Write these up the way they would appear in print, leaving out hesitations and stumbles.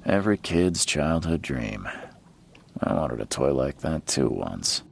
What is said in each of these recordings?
Every kid's childhood dream. I wanted a toy like that too once.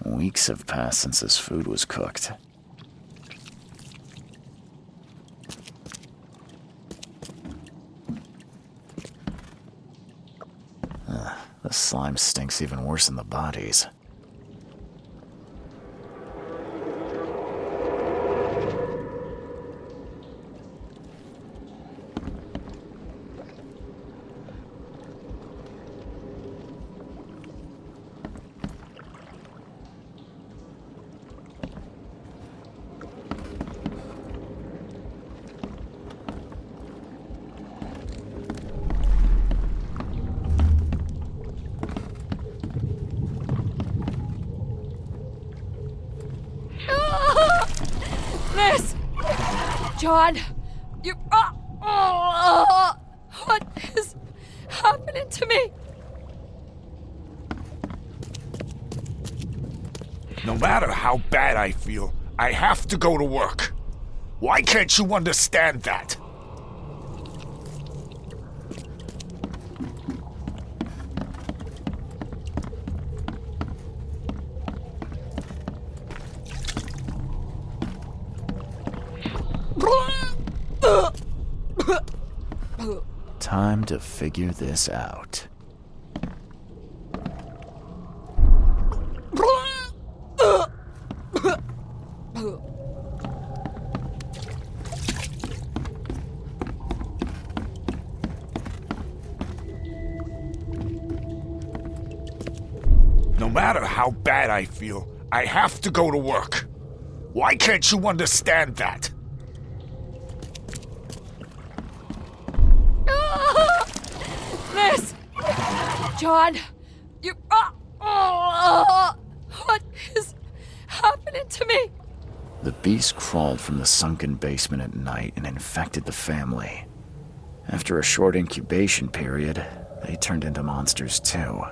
Weeks have passed since this food was cooked. The slime stinks even worse than the bodies. John, you... what is happening to me? No matter how bad I feel, I have to go to work. Why can't you understand that? Time to figure this out. No matter how bad I feel, I have to go to work. Why can't you understand that? John, you... what is happening to me? The beast crawled from the sunken basement at night and infected the family. After a short incubation period, they turned into monsters too.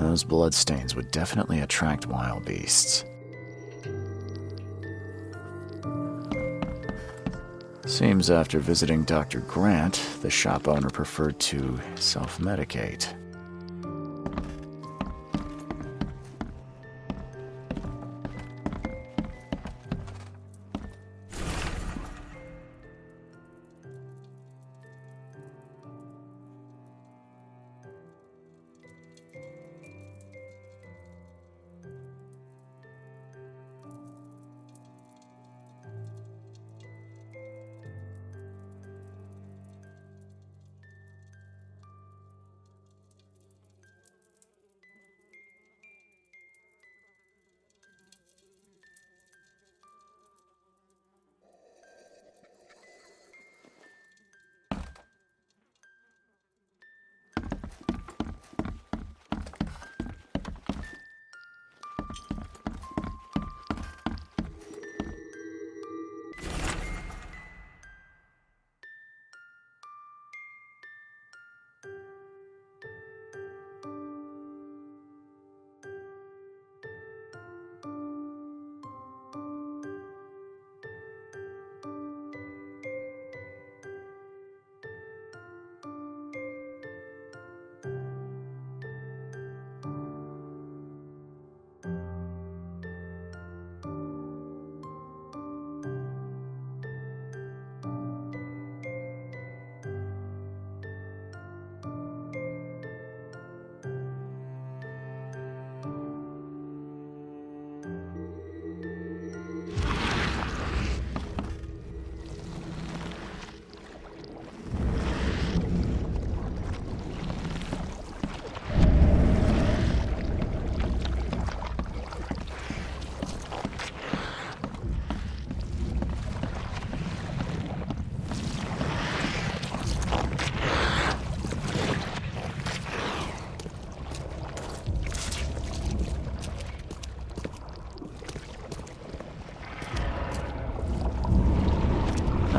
Those bloodstains would definitely attract wild beasts. Seems after visiting Dr. Grant, the shop owner preferred to self-medicate.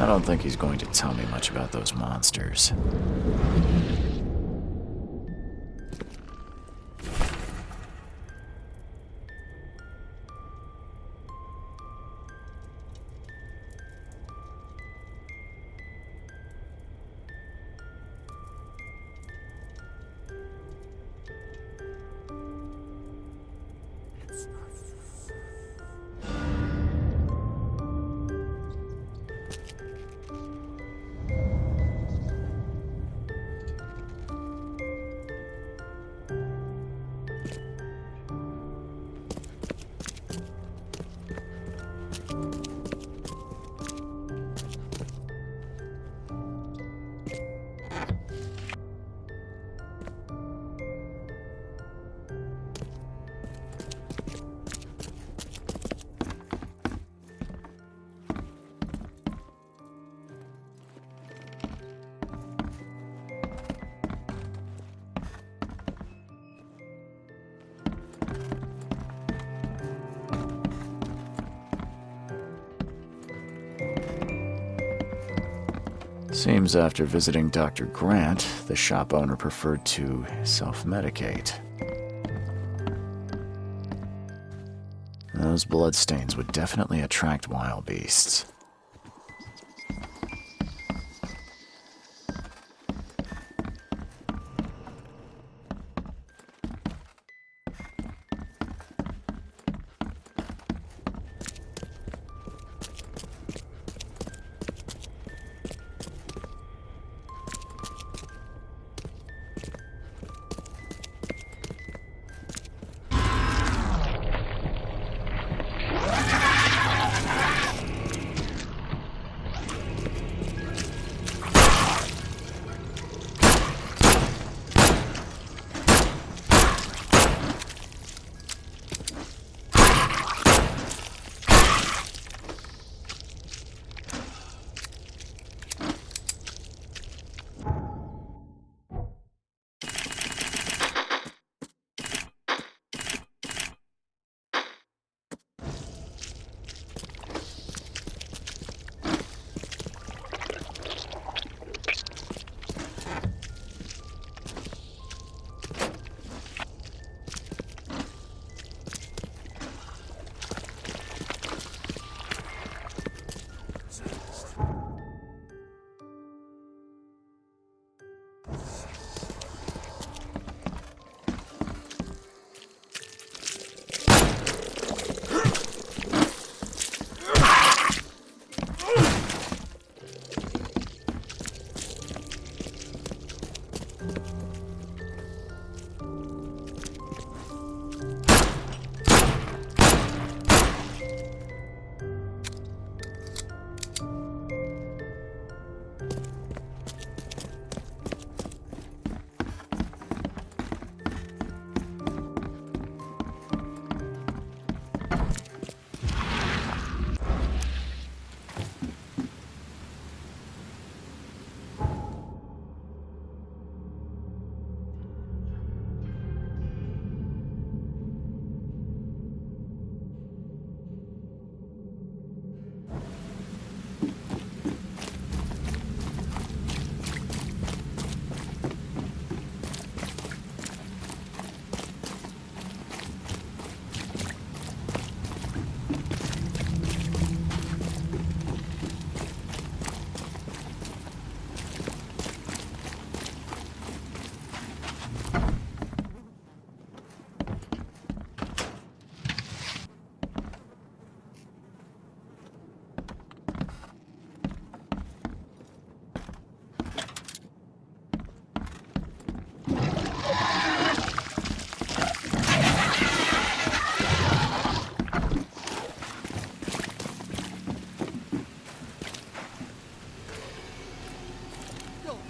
I don't think he's going to tell me much about those monsters. Seems after visiting Dr. Grant, the shop owner preferred to self-medicate. Those bloodstains would definitely attract wild beasts.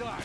die.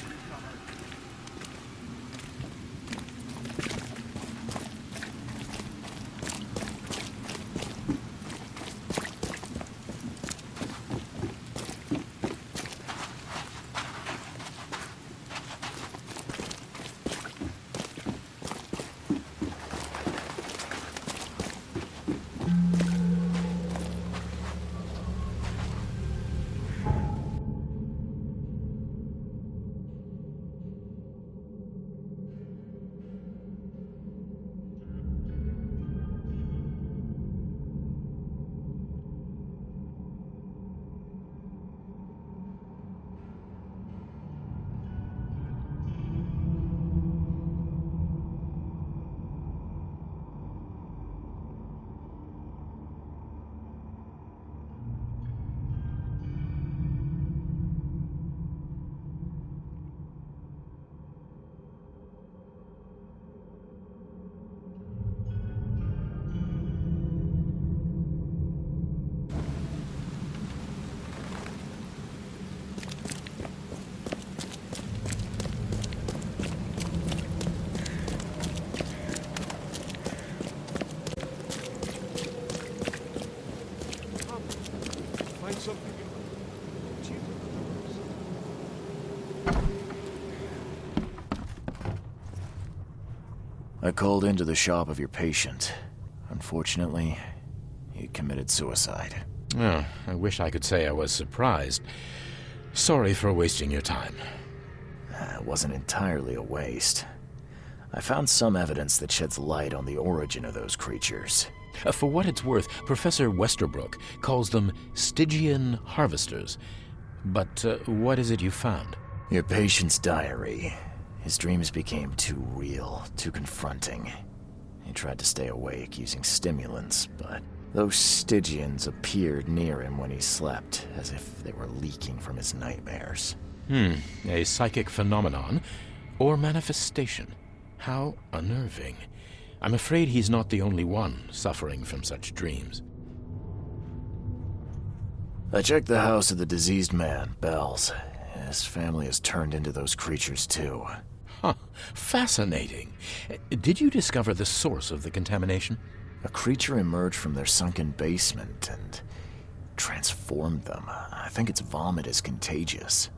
Find something. I called into the shop of your patient. Unfortunately, he committed suicide. Oh, I wish I could say I was surprised. Sorry for wasting your time. It wasn't entirely a waste. I found some evidence that sheds light on the origin of those creatures. For what it's worth, Professor Westerbrook calls them Stygian harvesters. But what is it you found? Your patient's diary. His dreams became too real, too confronting. He tried to stay awake using stimulants, but those Stygians appeared near him when he slept, as if they were leaking from his nightmares. A psychic phenomenon or manifestation. How unnerving. I'm afraid he's not the only one suffering from such dreams. I checked the house of the diseased man, Bells. His family has turned into those creatures too. Huh. Fascinating. Did you discover the source of the contamination? A creature emerged from their sunken basement and transformed them. I think its vomit is contagious.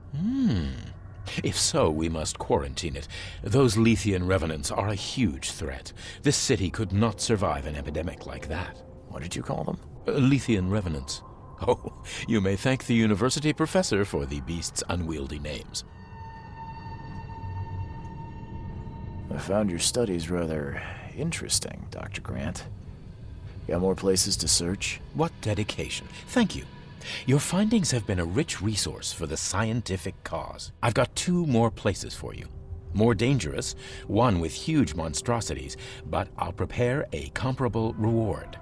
If so, we must quarantine it. Those Lethian revenants are a huge threat. This city could not survive an epidemic like that. What did you call them? Lethian revenants. Oh, you may thank the university professor for the beast's unwieldy names. I found your studies rather interesting, Dr. Grant. Got more places to search? What dedication. Thank you. Your findings have been a rich resource for the scientific cause. I've got 2 more places for you. More dangerous, one with huge monstrosities, but I'll prepare a comparable reward.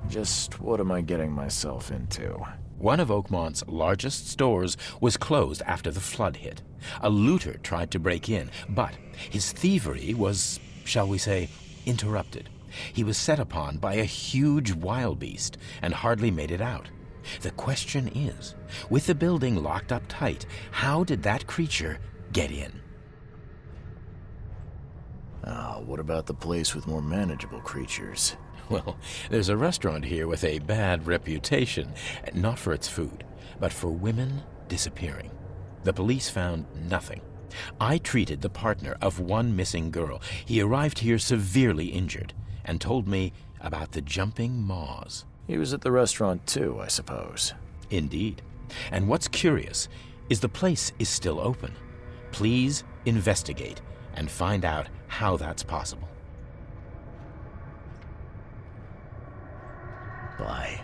Just what am I getting myself into? One of Oakmont's largest stores was closed after the flood hit. A looter tried to break in, but his thievery was, shall we say, interrupted. He was set upon by a huge wild beast and hardly made it out. The question is, with the building locked up tight, how did that creature get in? What about the place with more manageable creatures? Well, there's a restaurant here with a bad reputation, not for its food, but for women disappearing. The police found nothing. I treated the partner of one missing girl. He arrived here severely injured and told me about the jumping maws. He was at the restaurant too, I suppose. Indeed. And what's curious is the place is still open. Please investigate and find out how that's possible. Bye.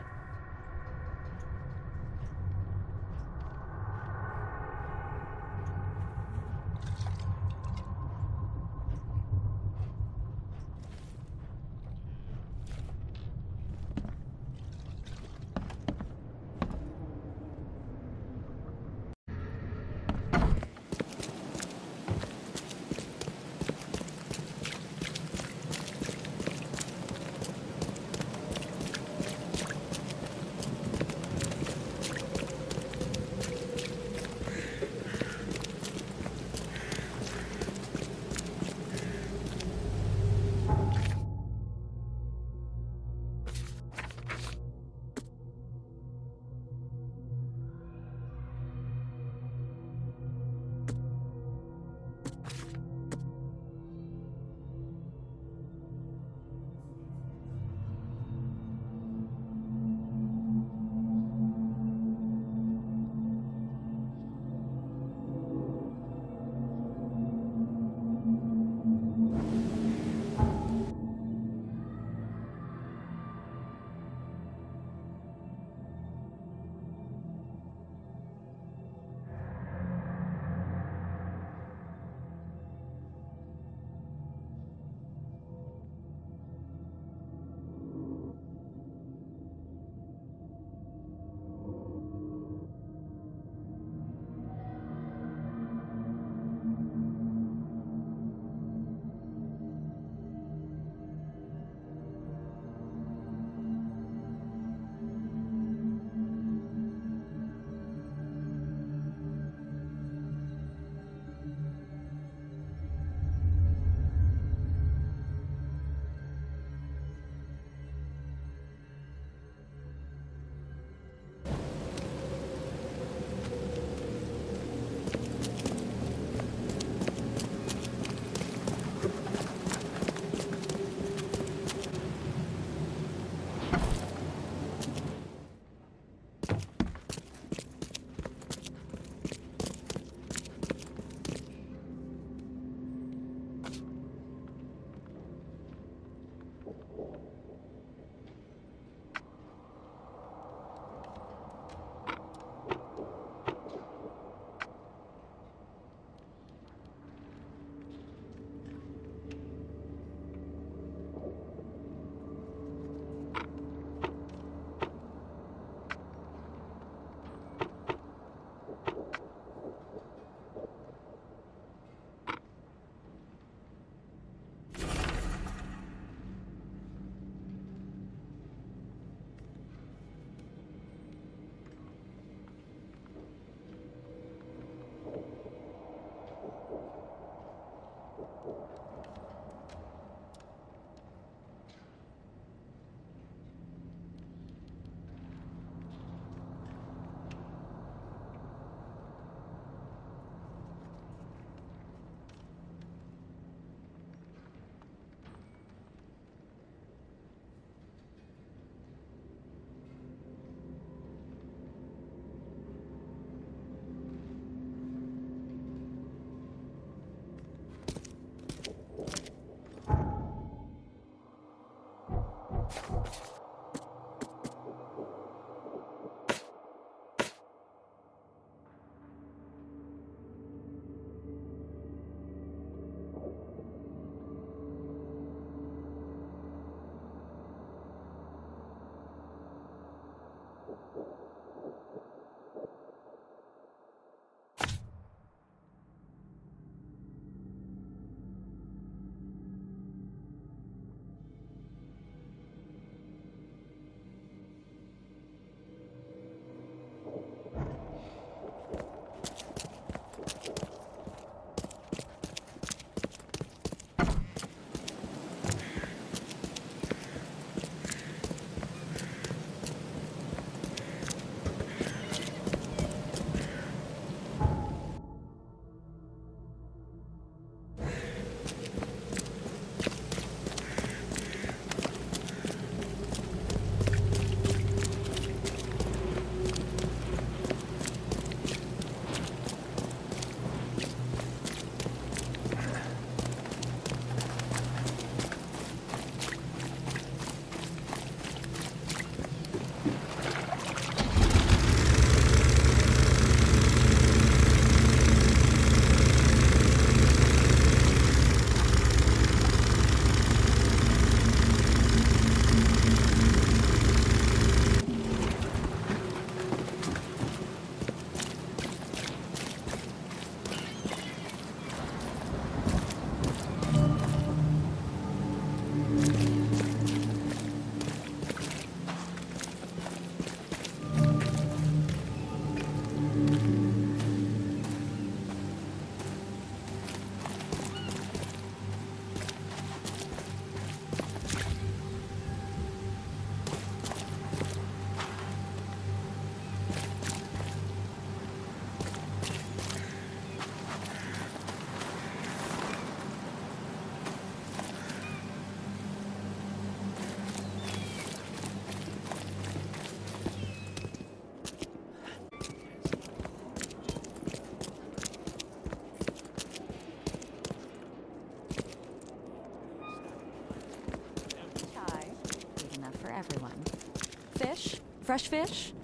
Fresh fish?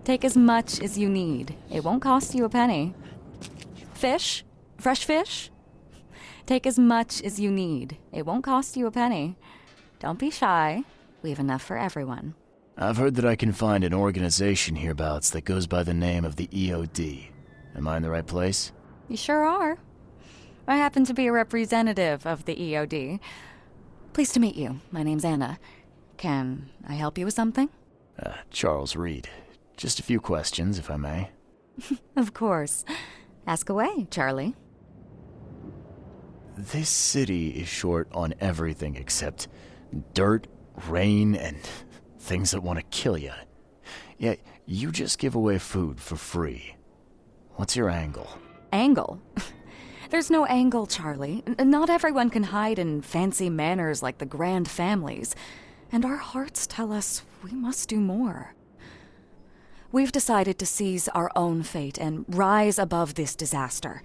Take as much as you need. It won't cost you a penny. Fish? Fresh fish? Take as much as you need. It won't cost you a penny. Don't be shy. We have enough for everyone. I've heard that I can find an organization hereabouts that goes by the name of the EOD. Am I in the right place? You sure are. I happen to be a representative of the EOD. Pleased to meet you. My name's Anna. Can I help you with something? Charles Reed. Just a few questions, if I may. Of course. Ask away, Charlie. This city is short on everything except dirt, rain, and things that want to kill you. Yet, you just give away food for free. What's your angle? Angle? There's no angle, Charlie. Not everyone can hide in fancy manners like the grand families. And our hearts tell us we must do more. We've decided to seize our own fate and rise above this disaster.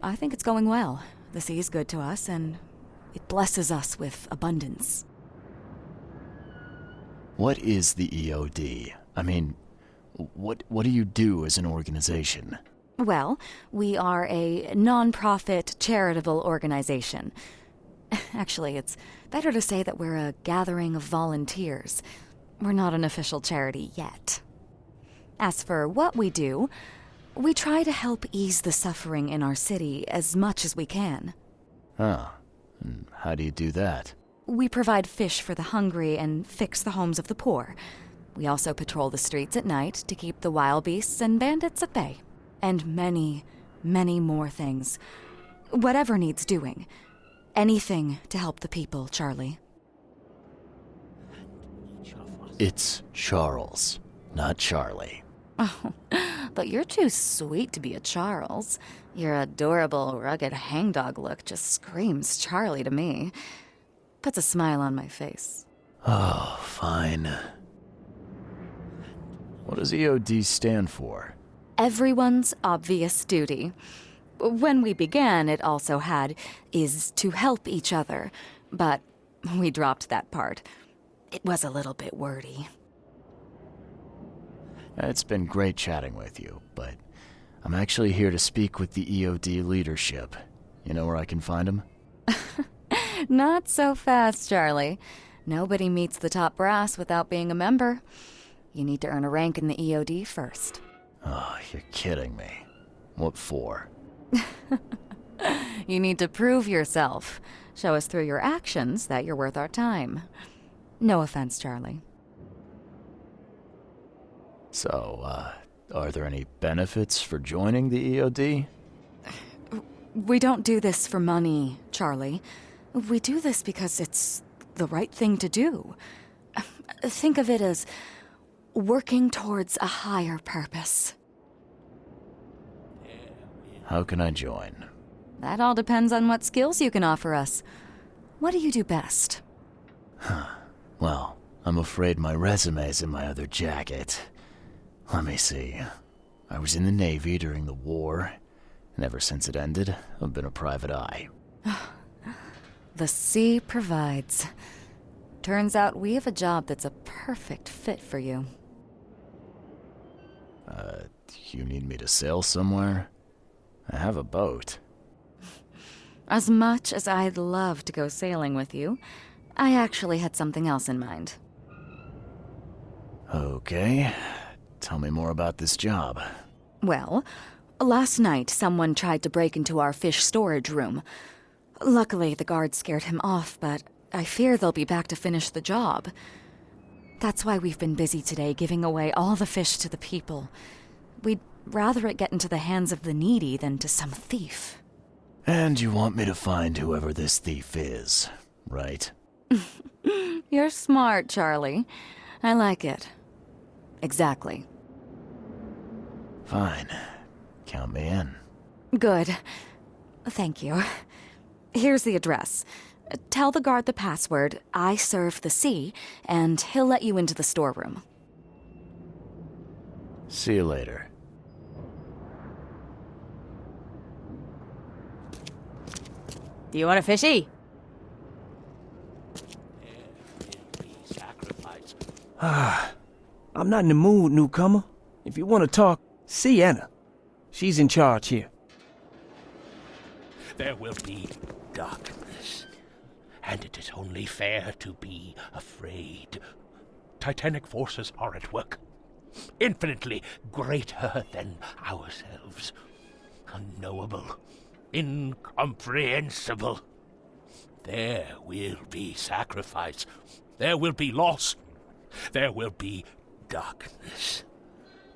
I think it's going well. The sea is good to us, and it blesses us with abundance. What is the EOD? I mean, what do you do as an organization? Well, we are a non-profit charitable organization. Actually, it's better to say that we're a gathering of volunteers. We're not an official charity yet. As for what we do, we try to help ease the suffering in our city as much as we can. Oh, and how do you do that? We provide fish for the hungry and fix the homes of the poor. We also patrol the streets at night to keep the wild beasts and bandits at bay. And many, many more things. Whatever needs doing. Anything to help the people, Charlie. It's Charles, not Charlie. Oh, but you're too sweet to be a Charles. Your adorable, rugged hangdog look just screams Charlie to me. Puts a smile on my face. Oh, fine. What does EOD stand for? Everyone's obvious duty. When we began, it also had, is to help each other. But we dropped that part. It was a little bit wordy. It's been great chatting with you, but I'm actually here to speak with the EOD leadership. You know where I can find them? Not so fast, Charlie. Nobody meets the top brass without being a member. You need to earn a rank in the EOD first. Oh, you're kidding me. What for? You need to prove yourself. Show us through your actions that you're worth our time. No offense, Charlie. So, are there any benefits for joining the EOD? We don't do this for money, Charlie. We do this because it's the right thing to do. Think of it as working towards a higher purpose. How can I join? That all depends on what skills you can offer us. What do you do best? Well, I'm afraid my resume's in my other jacket. Let me see. I was in the Navy during the war, and ever since it ended, I've been a private eye. The sea provides. Turns out we have a job that's a perfect fit for you. You need me to sail somewhere? I have a boat. As much as I'd love to go sailing with you, I actually had something else in mind. Okay. Tell me more about this job. Well, last night someone tried to break into our fish storage room. Luckily, the guards scared him off, but I fear they'll be back to finish the job. That's why we've been busy today giving away all the fish to the people. We'd rather it get into the hands of the needy than to some thief. And you want me to find whoever this thief is, right? You're smart, Charlie. I like it. Exactly. Fine. Count me in. Good. Thank you. Here's the address. Tell the guard the password, I serve the sea, and he'll let you into the storeroom. See you later. Do you want a fishy? I'm not in the mood, newcomer. If you want to talk, see Anna. She's in charge here. There will be darkness, and it is only fair to be afraid. Titanic forces are at work, infinitely greater than ourselves. Unknowable, incomprehensible. There will be sacrifice. There will be loss. There will be darkness.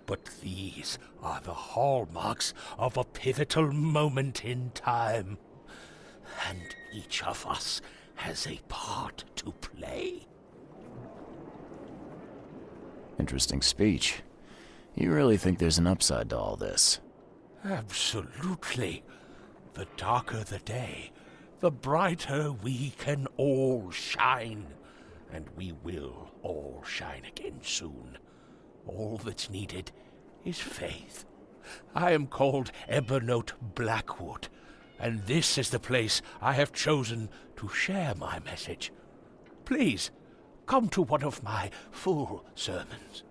But these are the hallmarks of a pivotal moment in time. And each of us has a part to play. Interesting speech. You really think there's an upside to all this? Absolutely. The darker the day, the brighter we can all shine. And we will all shine again soon. All that's needed is faith. I am called Ebernote Blackwood, and this is the place I have chosen to share my message. Please, come to one of my full sermons.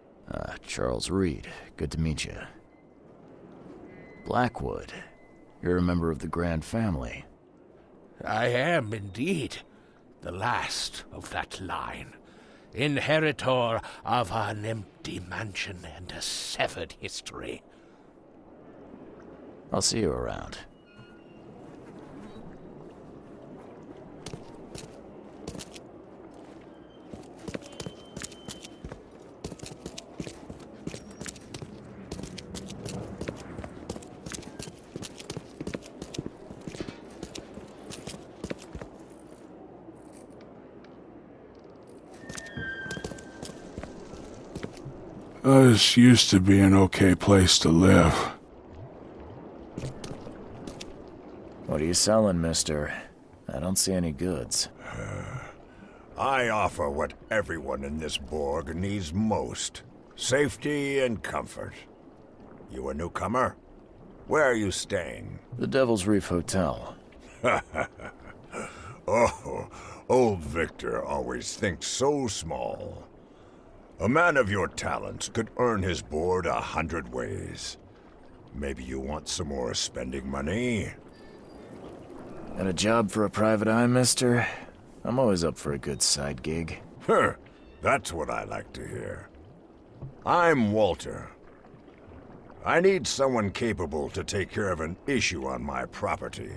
Charles Reed. Good to meet you. Blackwood. You're a member of the Grand Family. I am indeed the last of that line. Inheritor of an empty mansion and a severed history. I'll see you around. This used to be an okay place to live. What are you selling, mister? I don't see any goods. I offer what everyone in this Borg needs most. Safety and comfort. You a newcomer? Where are you staying? The Devil's Reef Hotel. Oh, old Victor always thinks so small. A man of your talents could earn his board 100 ways. Maybe you want some more spending money? Got a job for a private eye, mister? I'm always up for a good side gig. That's what I like to hear. I'm Walter. I need someone capable to take care of an issue on my property.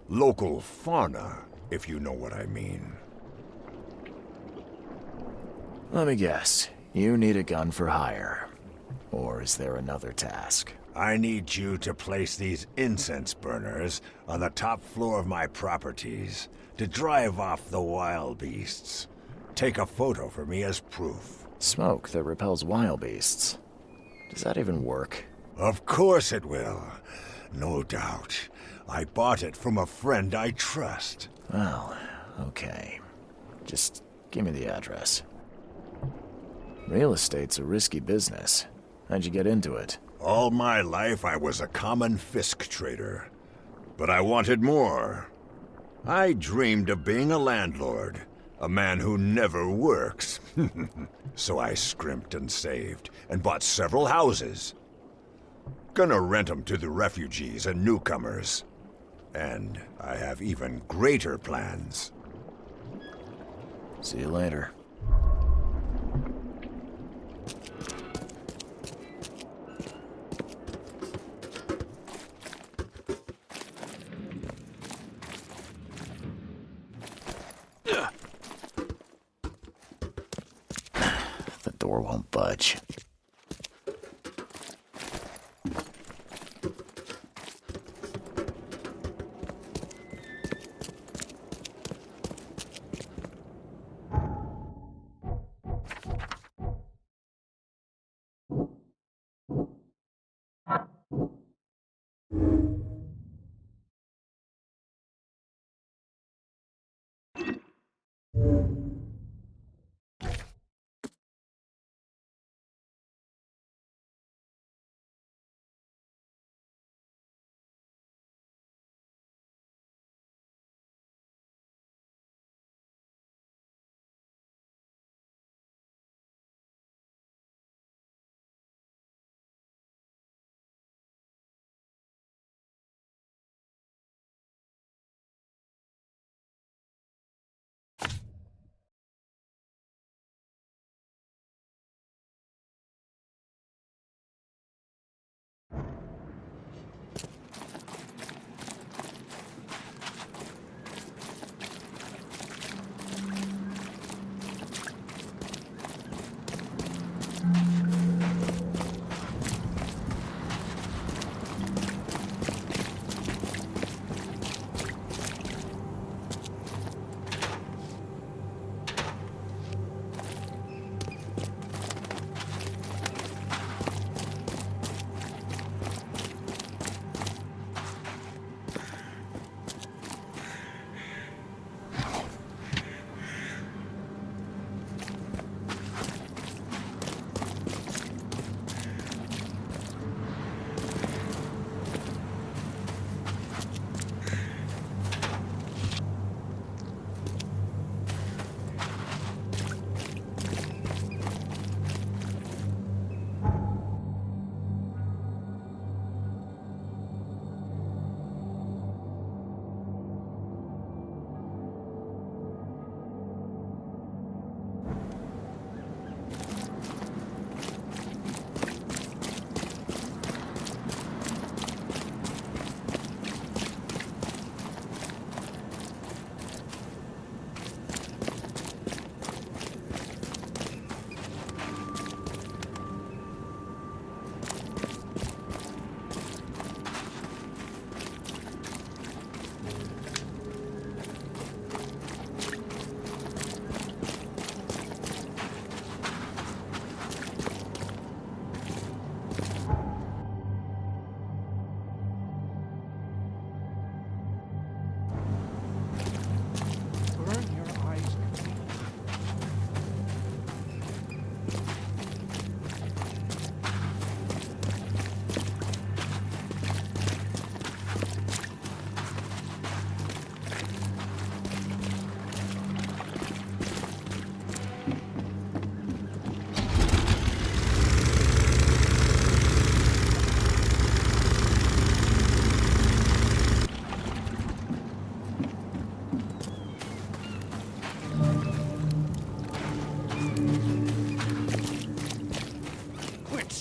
Local fauna, if you know what I mean. Let me guess. You need a gun for hire. Or is there another task? I need you to place these incense burners on the top floor of my properties to drive off the wild beasts. Take a photo for me as proof. Smoke that repels wild beasts. Does that even work? Of course it will. No doubt. I bought it from a friend I trust. Well, okay. Just give me the address. Real estate's a risky business. How'd you get into it? All my life I was a common fisk trader. But I wanted more. I dreamed of being a landlord. A man who never works. So I scrimped and saved, and bought several houses. Gonna rent them to the refugees and newcomers. And I have even greater plans. See you later. The door won't budge.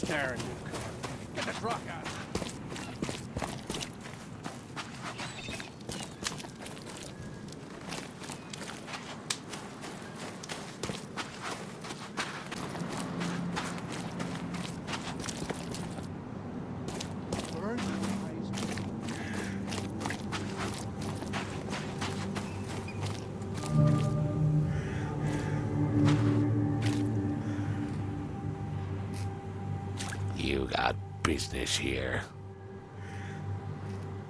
tearing new car. Get the truck out. You got business here.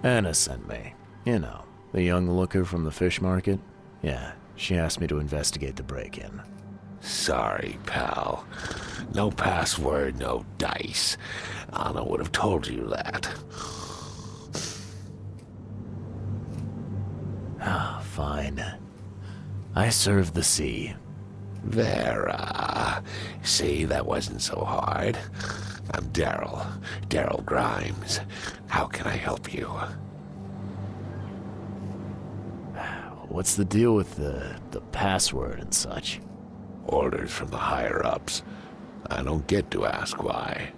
Anna sent me. You know, the young looker from the fish market. Yeah, she asked me to investigate the break-in. Sorry, pal. No password, no dice. Anna would have told you that. Ah, fine. I serve the sea. Vera. See, that wasn't so hard. I'm Daryl Grimes. How can I help you? What's the deal with the password and such? Orders from the higher-ups. I don't get to ask why.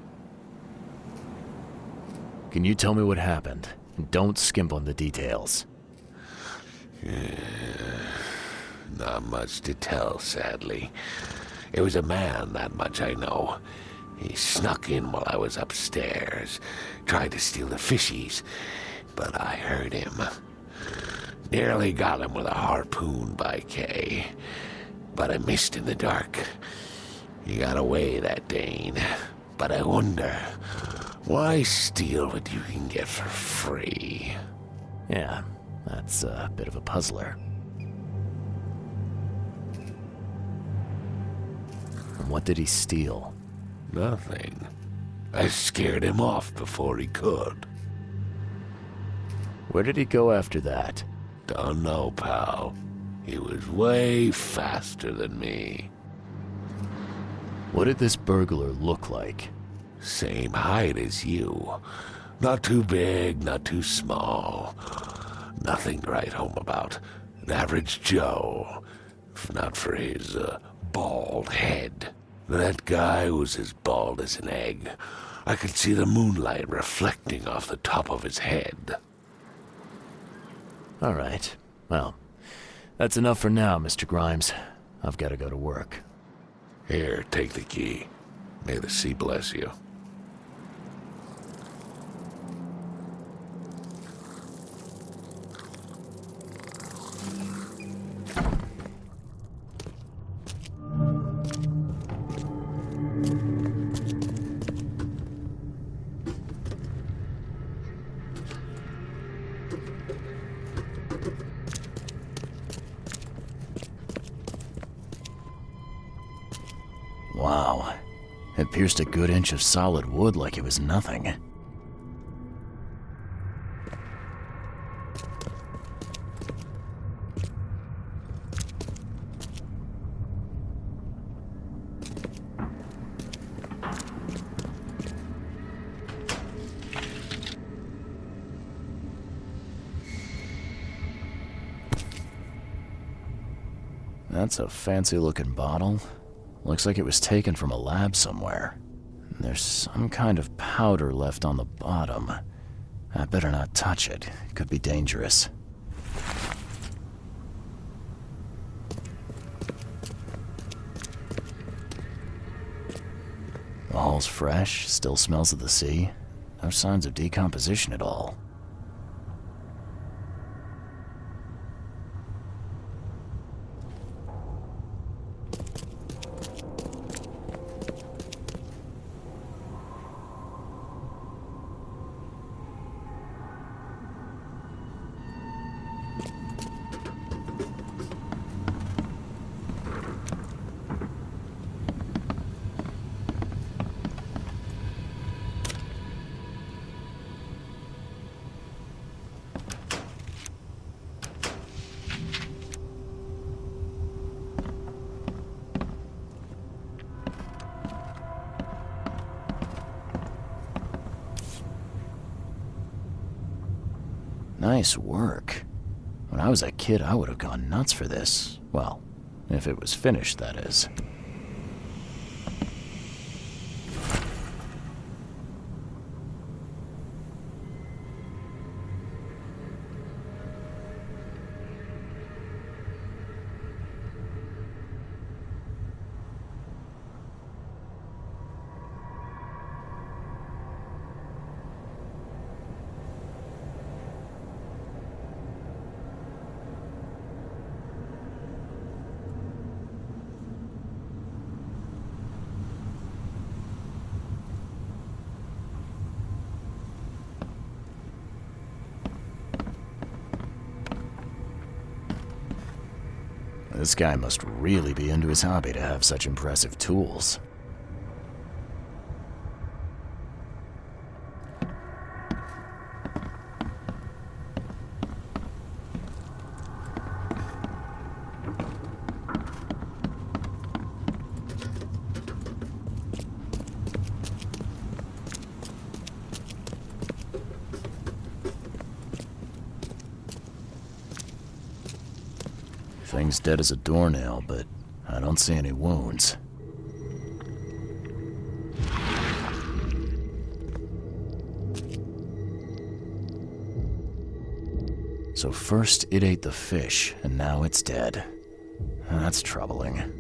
Can you tell me what happened? And don't skimp on the details. Not much to tell, sadly. It was a man, that much I know. He snuck in while I was upstairs, tried to steal the fishies, but I heard him. Nearly got him with a harpoon by Kay, but I missed in the dark. He got away, that Dane, but I wonder, why steal what you can get for free? Yeah, that's a bit of a puzzler. And what did he steal? Nothing. I scared him off before he could. Where did he go after that? Don't know, pal. He was way faster than me. What did this burglar look like? Same height as you. Not too big, not too small. Nothing to write home about. An average Joe. If not for his, bald head. That guy was as bald as an egg. I could see the moonlight reflecting off the top of his head. All right. Well, that's enough for now, Mr. Grimes. I've got to go to work. Here, take the key. May the sea bless you. Wow. It pierced a good inch of solid wood like it was nothing. That's a fancy-looking bottle. Looks like it was taken from a lab somewhere. There's some kind of powder left on the bottom. I better not touch it. It could be dangerous. The hull's fresh, still smells of the sea. No signs of decomposition at all. Nice work. When I was a kid, I would have gone nuts for this. Well, if it was finished, that is. This guy must really be into his hobby to have such impressive tools. Thing's dead as a doornail, but I don't see any wounds. So first it ate the fish, and now it's dead. That's troubling.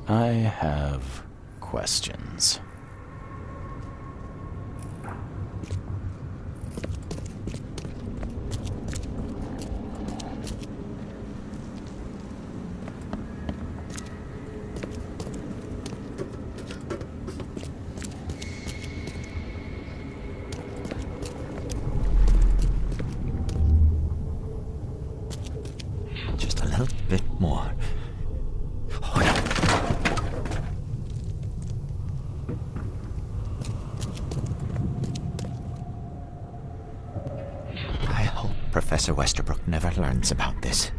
I have questions. Just a little bit more. Professor Westerbrook never learns about this.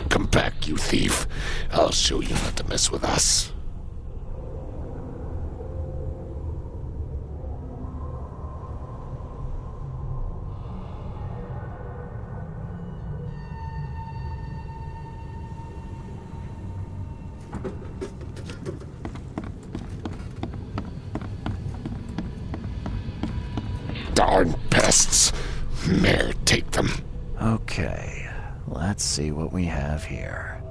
Come back, you thief. I'll show you not to mess with us. Darn pests. Mayor, take them. Okay, let's see what we have here.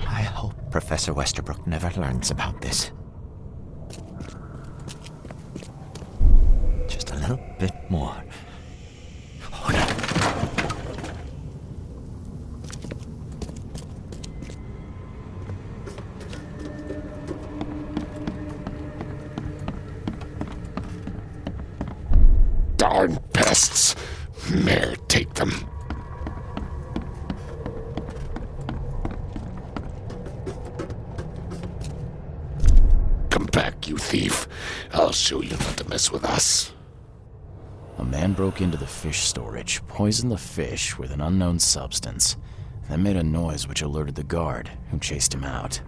I hope Professor Westerbrook never learns about this. Just a little bit more. Darn pests. Mayor, take them. Come back, you thief. I'll show you not to mess with us. A man broke into the fish storage, poisoned the fish with an unknown substance, then made a noise which alerted the guard, who chased him out.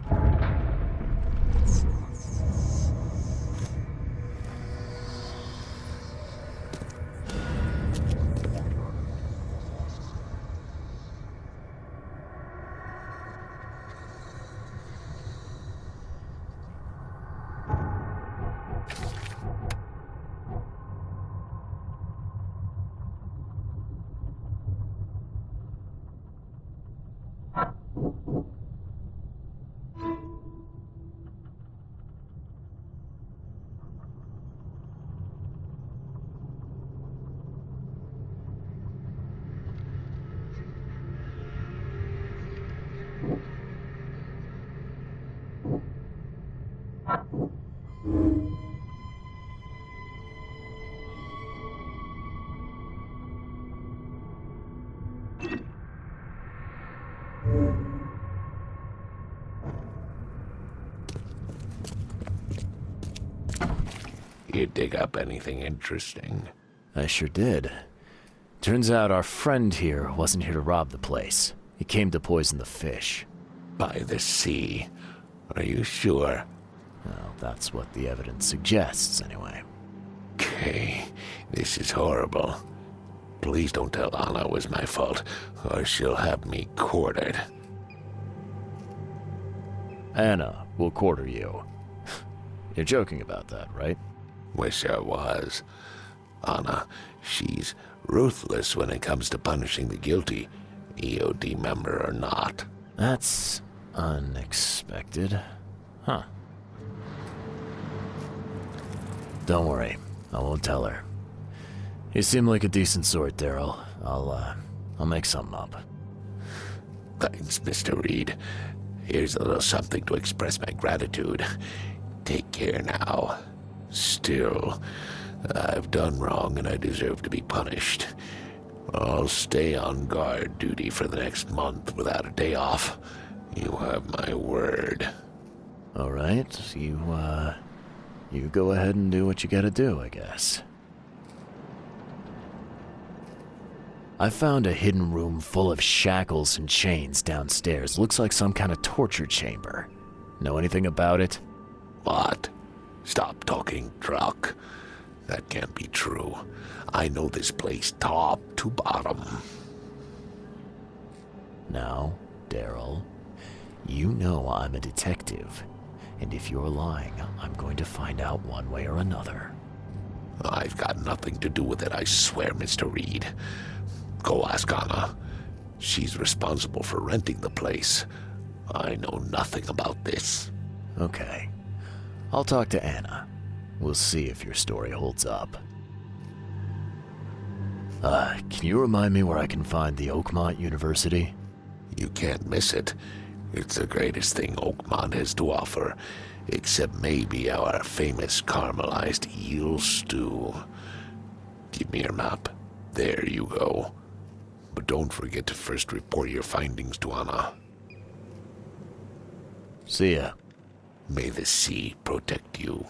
you dig up anything interesting? I sure did. Turns out our friend here wasn't here to rob the place. He came to poison the fish. By the sea. Are you sure? Well, that's what the evidence suggests, anyway. Okay, this is horrible. Please don't tell Anna it was my fault, or she'll have me quartered. Anna will quarter you. You're joking about that, right? Wish I was. Anna, she's ruthless when it comes to punishing the guilty, EOD member or not. That's unexpected. Huh. Don't worry, I won't tell her. You seem like a decent sort, Daryl. I'll make something up. Thanks, Mr. Reed. Here's a little something to express my gratitude. Take care now. Still, I've done wrong and I deserve to be punished. I'll stay on guard duty for the next month without a day off. You have my word. All right, you go ahead and do what you gotta do, I guess. I found a hidden room full of shackles and chains downstairs. Looks like some kind of torture chamber. Know anything about it? What? Stop talking truck. That can't be true. I know this place top to bottom. Now, Daryl, you know I'm a detective. And if you're lying, I'm going to find out one way or another. I've got nothing to do with it, I swear, Mr. Reed. Go ask Anna. She's responsible for renting the place. I know nothing about this. Okay. I'll talk to Anna. We'll see if your story holds up. Can you remind me where I can find the Oakmont University? You can't miss it. It's the greatest thing Oakmont has to offer, except maybe our famous caramelized eel stew. Give me your map. There you go. But don't forget to first report your findings to Anna. See ya. May the sea protect you.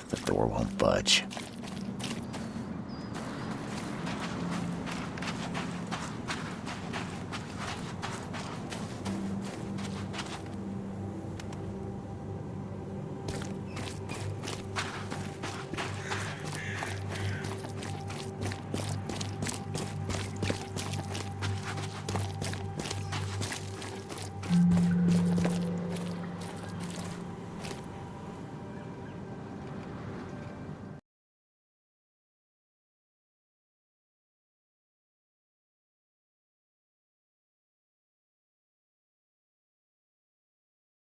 The door won't budge.